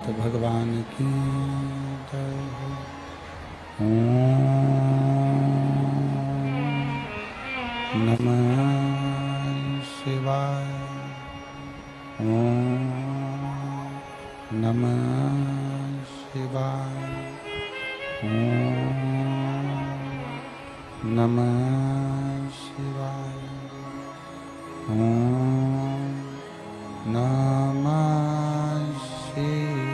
तो भगवान की जय हो। ओम नमः शिवाय। ओम नमः शिवाय। ओम नमः शिवाय। ओम नमः शिवाय।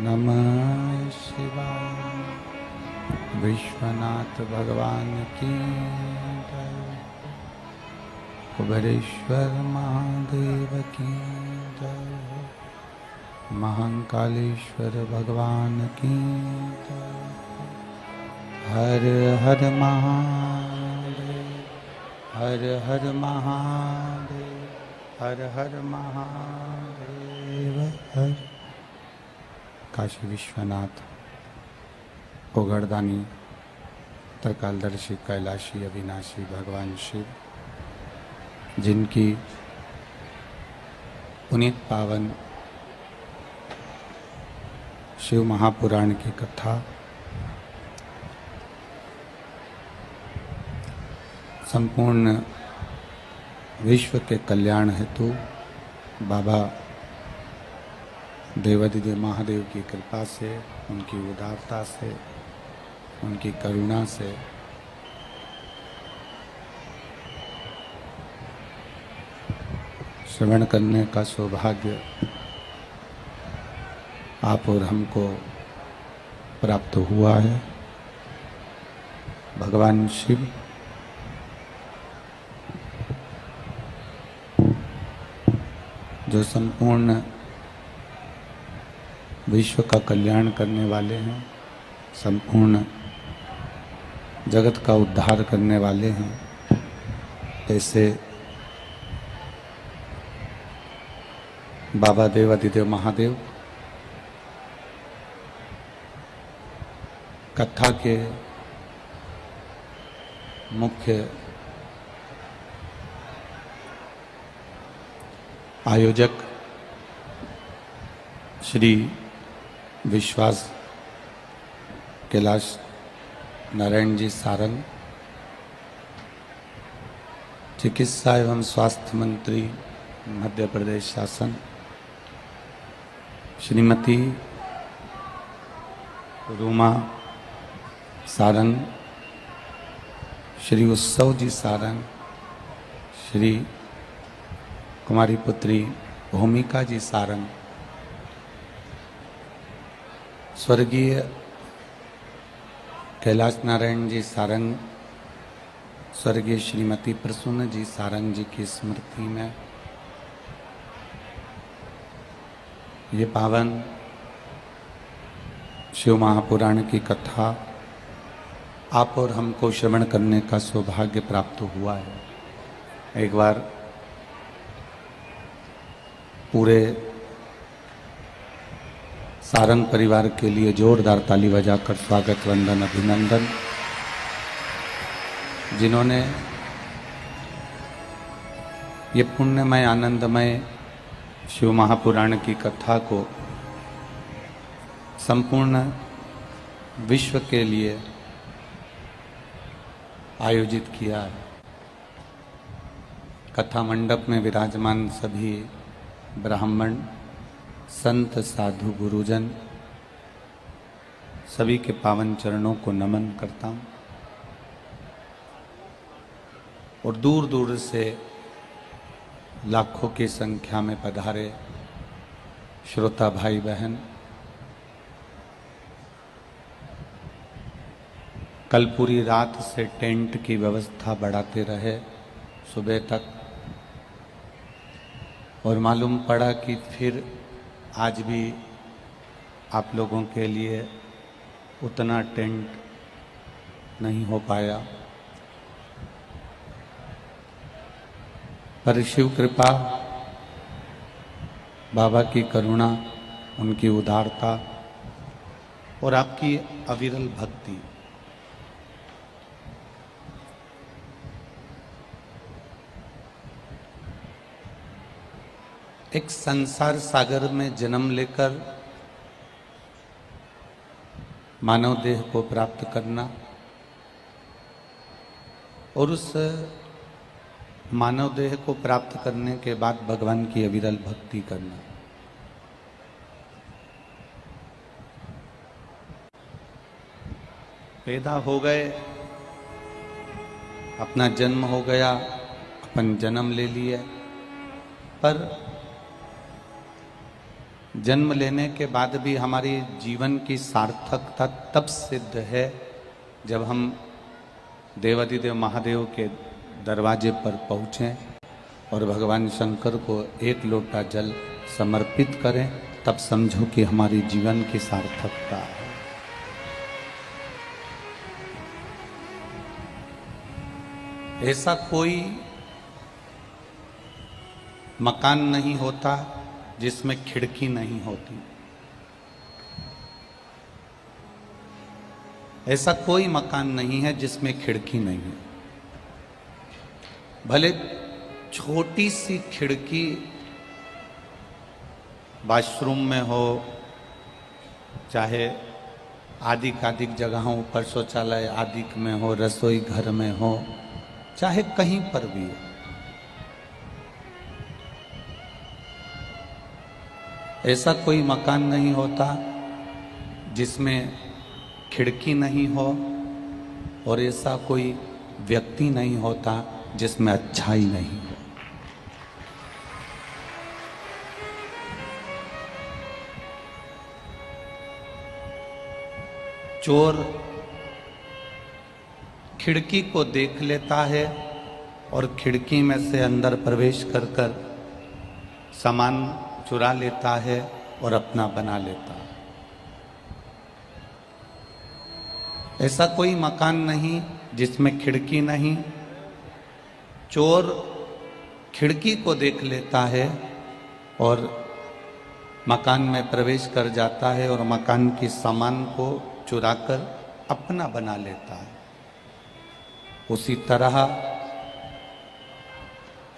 नमः शिवाय। विश्वनाथ भगवान की जय। कुबेरेश्वर महादेव की जय। महाकालेश्वर भगवान की जय। हर हर महादेव। हर हर महादेव। हर हर महादेव। हर काशी विश्वनाथ ओगड़दानी त्रिकालदर्शी कैलाशी अविनाशी भगवान शिव, जिनकी पुनीत पावन शिव महापुराण की कथा संपूर्ण विश्व के कल्याण हेतु बाबा देवाधिदेव महादेव की कृपा से, उनकी उदारता से, उनकी करुणा से श्रवण करने का सौभाग्य आप और हमको प्राप्त हुआ है। भगवान शिव जो संपूर्ण विश्व का कल्याण करने वाले हैं, संपूर्ण जगत का उद्धार करने वाले हैं, ऐसे बाबा देवादिदेव महादेव कथा के मुख्य आयोजक श्री विश्वास कैलाश नारायण जी सारंग, चिकित्सा एवं स्वास्थ्य मंत्री मध्य प्रदेश शासन, श्रीमती रूमा सारंग, श्री उत्सव जी सारंग, श्री कुमारी पुत्री भूमिका जी सारंग, स्वर्गीय कैलाश नारायण जी सारंग, स्वर्गीय श्रीमती प्रसून जी सारंग जी की स्मृति में ये पावन शिव महापुराण की कथा आप और हमको श्रवण करने का सौभाग्य प्राप्त हुआ है। एक बार पूरे सारंग परिवार के लिए जोरदार ताली बजाकर स्वागत, वंदन, अभिनंदन। जिन्होंने ये पुण्यमय आनंदमय शिव महापुराण की कथा को संपूर्ण विश्व के लिए आयोजित किया है। कथा मंडप में विराजमान सभी ब्राह्मण, संत, साधु, गुरुजन, सभी के पावन चरणों को नमन करता हूँ और दूर दूर से लाखों की संख्या में पधारे श्रोता भाई बहन, कल पूरी रात से टेंट की व्यवस्था बढ़ाते रहे सुबह तक, और मालूम पड़ा कि फिर आज भी आप लोगों के लिए उतना टेंट नहीं हो पाया, पर शिव कृपा, बाबा की करुणा, उनकी उदारता और आपकी अविरल भक्ति एक संसार सागर में जन्म लेकर मानव देह को प्राप्त करना और उस मानव देह को प्राप्त करने के बाद भगवान की अविरल भक्ति करना, पैदा हो गए, अपना जन्म हो गया, अपन जन्म ले लिए, पर जन्म लेने के बाद भी हमारी जीवन की सार्थकता तब सिद्ध है जब हम देवादिदेव महादेव के दरवाजे पर पहुँचें और भगवान शंकर को एक लोटा जल समर्पित करें, तब समझो कि हमारी जीवन की सार्थकता है। ऐसा कोई मकान नहीं होता जिसमें खिड़की नहीं होती, ऐसा कोई मकान नहीं है जिसमें खिड़की नहीं है। भले छोटी सी खिड़की वॉशरूम में हो, चाहे आदिक जगहों पर शौचालय आदिक में हो, रसोई घर में हो, चाहे कहीं पर भी हो, ऐसा कोई मकान नहीं होता जिसमें खिड़की नहीं हो, और ऐसा कोई व्यक्ति नहीं होता जिसमें अच्छाई नहीं हो। चोर खिड़की को देख लेता है और खिड़की में से अंदर प्रवेश कर कर सामान चुरा लेता है और अपना बना लेता है। ऐसा कोई मकान नहीं जिसमें खिड़की नहीं। चोर खिड़की को देख लेता है और मकान में प्रवेश कर जाता है और मकान की सामान को चुराकर अपना बना लेता है। उसी तरह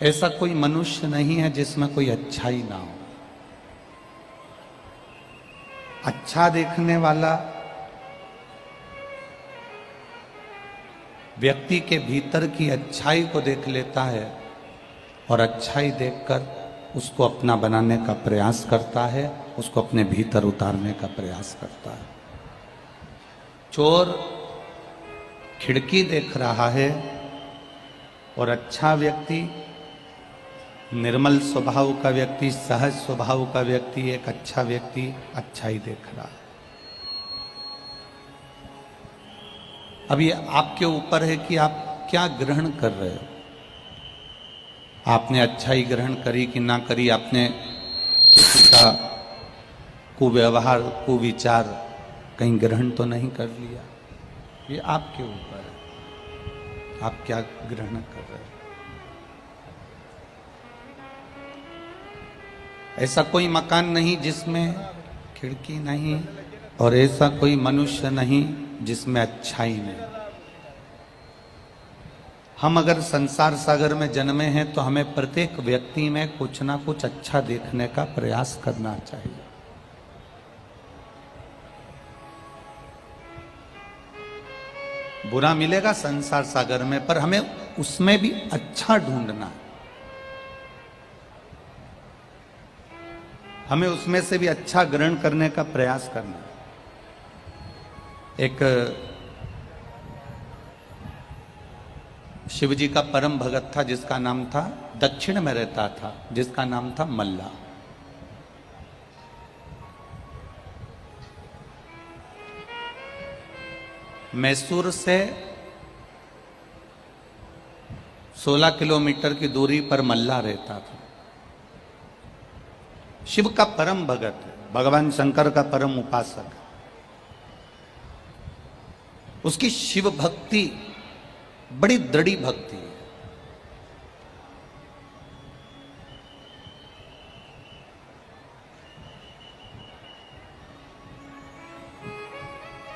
ऐसा कोई मनुष्य नहीं है जिसमें कोई अच्छाई ना हो। अच्छा देखने वाला व्यक्ति के भीतर की अच्छाई को देख लेता है और अच्छाई देखकर उसको अपना बनाने का प्रयास करता है, उसको अपने भीतर उतारने का प्रयास करता है। चोर खिड़की देख रहा है और अच्छा व्यक्ति, निर्मल स्वभाव का व्यक्ति, सहज स्वभाव का व्यक्ति, एक अच्छा व्यक्ति अच्छाई देख रहा है। अब ये आपके ऊपर है कि आप क्या ग्रहण कर रहे हो। आपने अच्छाई ग्रहण करी कि ना करी, आपने किसी का कुव्यवहार कुविचार कहीं ग्रहण तो नहीं कर लिया। ये आपके ऊपर है, आप क्या ग्रहण कर रहे हो। ऐसा कोई मकान नहीं जिसमें खिड़की नहीं और ऐसा कोई मनुष्य नहीं जिसमें अच्छाई नहीं। हम अगर संसार सागर में जन्मे हैं तो हमें प्रत्येक व्यक्ति में कुछ ना कुछ अच्छा देखने का प्रयास करना चाहिए। बुरा मिलेगा संसार सागर में, पर हमें उसमें भी अच्छा ढूंढना है। हमें उसमें से भी अच्छा ग्रहण करने का प्रयास करना है। एक शिव जी का परम भगत था जिसका नाम था, दक्षिण में रहता था, जिसका नाम था मल्ला। मैसूर से 16 किलोमीटर की दूरी पर मल्ला रहता था। शिव का परम भगत है, भगवान शंकर का परम उपासक है। उसकी शिव भक्ति बड़ी दृढ़ भक्ति है।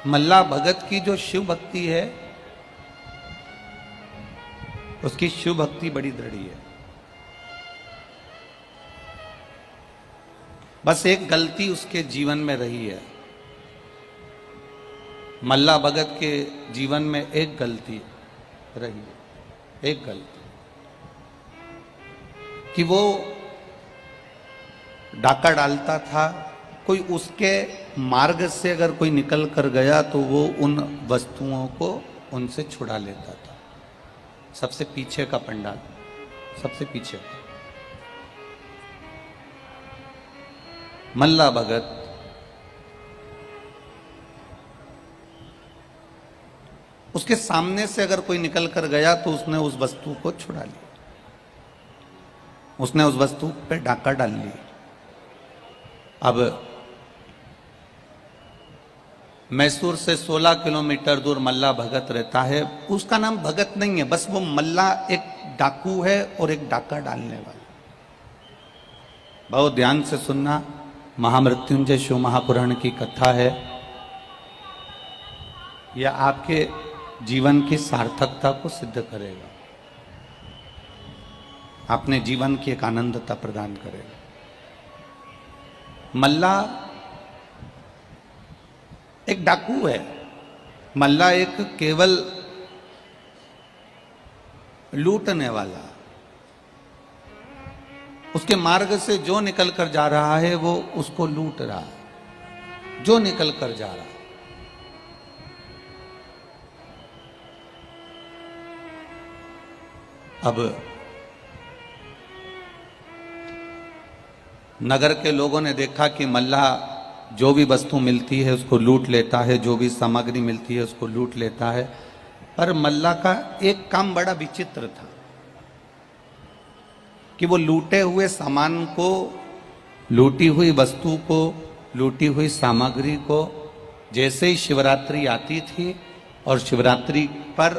मल्ला भगत की जो शिव भक्ति है, उसकी शिव भक्ति बड़ी दृढ़ है। बस एक गलती उसके जीवन में रही है। मल्ला भगत के जीवन में एक गलती रही है, एक गलती कि वो डाका डालता था। कोई उसके मार्ग से अगर कोई निकल कर गया तो वो उन वस्तुओं को उनसे छुड़ा लेता था। सबसे पीछे का पंडाल, सबसे पीछे मल्ला भगत उसके सामने से अगर कोई निकल कर गया तो उसने उस वस्तु को छुड़ा लिया, उसने उस वस्तु पे डाका डाल लिया। अब मैसूर से 16 किलोमीटर दूर मल्ला भगत रहता है। उसका नाम भगत नहीं है, बस वो मल्ला एक डाकू है और एक डाका डालने वाला। बहुत ध्यान से सुनना, महामृत्युंजय शिव महापुराण की कथा है। यह आपके जीवन की सार्थकता को सिद्ध करेगा, अपने जीवन की एक आनंदता प्रदान करेगा। मल्ला एक डाकू है। मल्ला एक केवल लूटने वाला। उसके मार्ग से जो निकल कर जा रहा है वो उसको लूट रहा है, जो निकल कर जा रहा है। अब नगर के लोगों ने देखा कि मल्ला जो भी वस्तु मिलती है उसको लूट लेता है, जो भी सामग्री मिलती है उसको लूट लेता है। पर मल्ला का एक काम बड़ा विचित्र था कि वो लूटे हुए सामान को, लूटी हुई वस्तु को, लूटी हुई सामग्री को जैसे ही शिवरात्रि आती थी और शिवरात्रि पर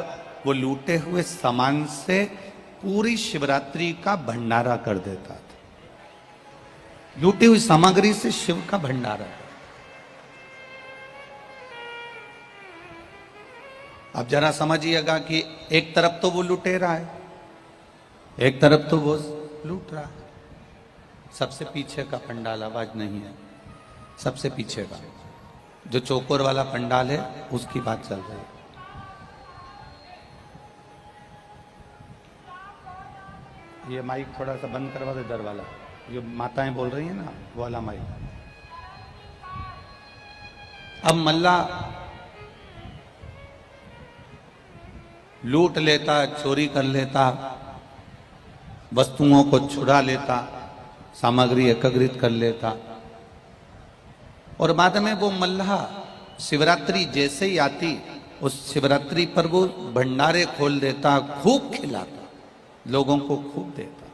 वो लूटे हुए सामान से पूरी शिवरात्रि का भंडारा कर देता था। लूटी हुई सामग्री से शिव का भंडारा। अब जरा समझिएगा कि एक तरफ तो वो लुटेरा है, एक तरफ तो वो लूट रहा है। सबसे पीछे का पंडाल, आवाज नहीं है, सबसे पीछे का जो चौकोर वाला पंडाल है उसकी बात चल रही है। ये माइक थोड़ा सा बंद करवा दे, दर वाला, जो माताएं बोल रही हैं ना वो वाला माइक। अब मल्ला लूट लेता, चोरी कर लेता, वस्तुओं को छुड़ा लेता, सामग्री एकत्रित कर लेता और बाद में वो मल्लाह शिवरात्रि जैसे ही आती उस शिवरात्रि पर वो भंडारे खोल देता, खूब खिलाता, लोगों को खूब देता।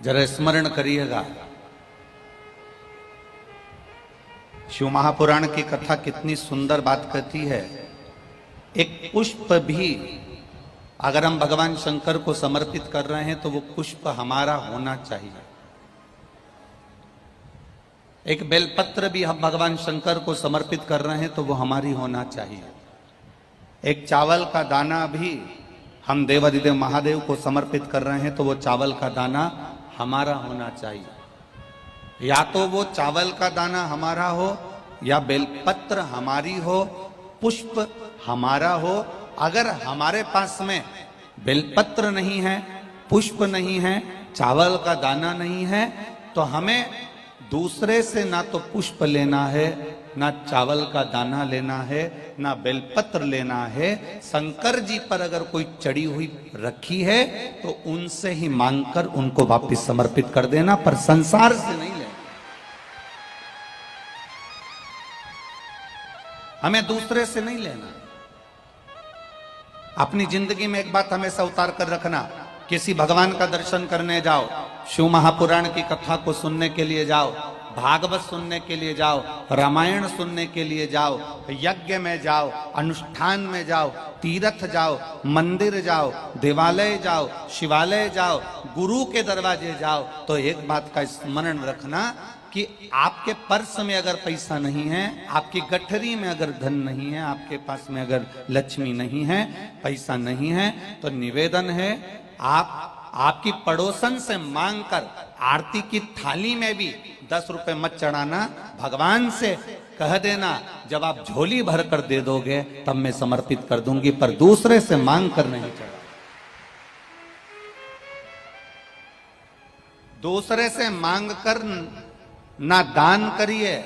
जरा स्मरण करिएगा, शिव महापुराण की कथा कितनी सुंदर बात कहती है। एक पुष्प भी अगर हम भगवान शंकर को समर्पित कर रहे हैं तो वो पुष्प हमारा होना चाहिए। एक बेलपत्र भी हम भगवान शंकर को समर्पित कर रहे हैं तो वो हमारी होना चाहिए। एक चावल का दाना भी हम देवाधिदेव महादेव को समर्पित कर रहे हैं तो वो चावल का दाना हमारा होना चाहिए। या तो वो चावल का दाना हमारा हो या बेलपत्र हमारी हो, पुष्प हमारा हो। अगर हमारे पास में बेलपत्र नहीं है, पुष्प नहीं है, चावल का दाना नहीं है तो हमें दूसरे से ना तो पुष्प लेना है, ना चावल का दाना लेना है, ना बेलपत्र लेना है। शंकर जी पर अगर कोई चढ़ी हुई रखी है तो उनसे ही मांगकर उनको वापस समर्पित कर देना, पर संसार से नहीं लेना। हमें दूसरे से नहीं लेना। अपनी जिंदगी में एक बात हमेशा उतार कर रखना, किसी भगवान का दर्शन करने जाओ, शिव महापुराण की कथा को सुनने के लिए जाओ, भागवत सुनने के लिए जाओ, रामायण सुनने के लिए जाओ, यज्ञ में जाओ, अनुष्ठान में जाओ, तीर्थ जाओ, मंदिर जाओ, देवालय जाओ, शिवालय जाओ, गुरु के दरवाजे जाओ, तो एक बात का स्मरण रखना कि आपके पर्स में अगर पैसा नहीं है, आपकी गठरी में अगर धन नहीं है, आपके पास में अगर लक्ष्मी नहीं है, पैसा नहीं है, तो निवेदन है आपकी पड़ोसन से मांगकर आरती की थाली में भी 10 रुपए मत चढ़ाना। भगवान से कह देना जब आप झोली भर कर दे दोगे तब मैं समर्पित कर दूंगी, पर दूसरे से मांग कर नहीं चढ़ा। दूसरे से मांग कर ना दान करिए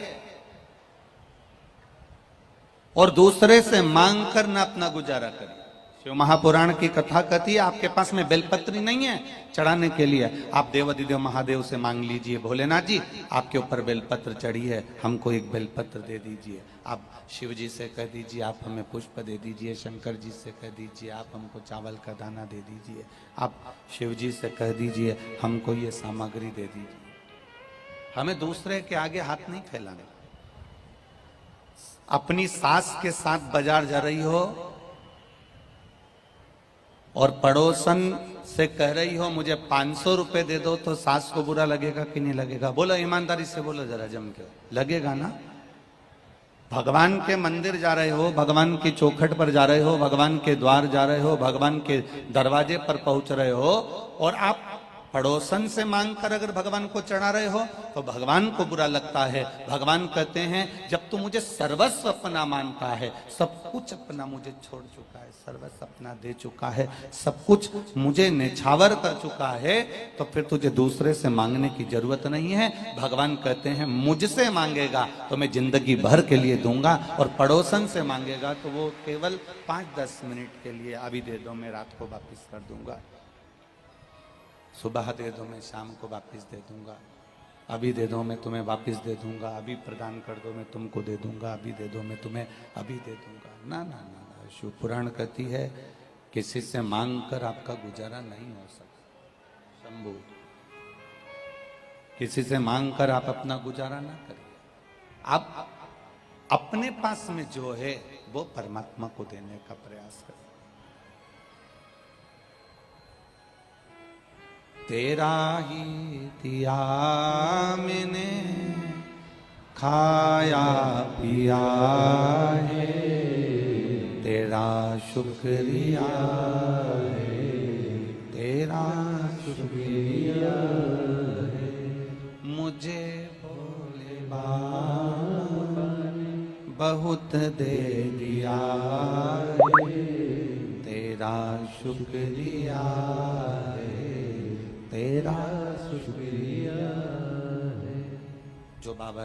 और दूसरे से मांग कर ना अपना गुजारा करिए। शिव महापुराण की कथा कहती है आपके पास में बेलपत्री नहीं है चढ़ाने के लिए, आप देवाधिदेव महादेव से मांग लीजिए, भोलेनाथ जी आपके ऊपर बेलपत्र चढ़ी है, हमको एक बेलपत्र दे दीजिए। आप शिव जी से कह दीजिए आप हमें पुष्प दे दीजिए, शंकर जी से कह दीजिए आप हमको चावल का दाना दे दीजिए, आप शिव जी से कह दीजिए हमको ये सामग्री दे दीजिए। हमें दूसरे के आगे हाथ नहीं फैलाने। अपनी सास के साथ बाजार जा रही हो और पड़ोसन से कह रही हो मुझे 500 रुपए दे दो, तो सास को बुरा लगेगा कि नहीं लगेगा? बोलो ईमानदारी से बोलो जरा जम के, लगेगा ना? भगवान के मंदिर जा रहे हो, भगवान की चौखट पर जा रहे हो, भगवान के द्वार जा रहे हो, भगवान के दरवाजे पर पहुंच रहे हो और आप पड़ोसन से मांगकर अगर भगवान को चढ़ा रहे हो तो भगवान को बुरा लगता है। भगवान कहते हैं जब तू मुझे सर्वस्व अपना मानता है, सब कुछ अपना मुझे छोड़ चुका है, सर्वस्व अपना दे चुका है, सब कुछ मुझे निछावर कर चुका है, तो फिर तुझे दूसरे से मांगने की जरूरत नहीं है। भगवान कहते हैं मुझसे मांगेगा तो मैं जिंदगी भर के लिए दूंगा, और पड़ोसन से मांगेगा तो वो केवल 5-10 मिनट के लिए, अभी दे दो मैं रात को वापिस कर दूंगा, सुबह दे दो मैं शाम को वापस दे दूंगा। अभी दे दो मैं तुम्हें वापस दे दूंगा, अभी प्रदान कर दो मैं तुमको दे दूंगा, अभी दे दो मैं तुम्हें अभी दे दूंगा। ना ना ना, ना। शिव पुराण कहती है किसी से मांग कर आपका गुजारा नहीं हो सकता। शंभू, किसी से मांग कर आप अपना गुजारा ना करिए। आप अपने पास में जो है वो परमात्मा को देने का प्रयास करें। तेरा ही दिया मैंने खाया पिया है, तेरा शुक्रिया है, तेरा शुक्रिया है। मुझे भोले बाबा ने बहुत दे दिया है, तेरा शुक्रिया है, तेरा शुक्रिया है। जो बाबा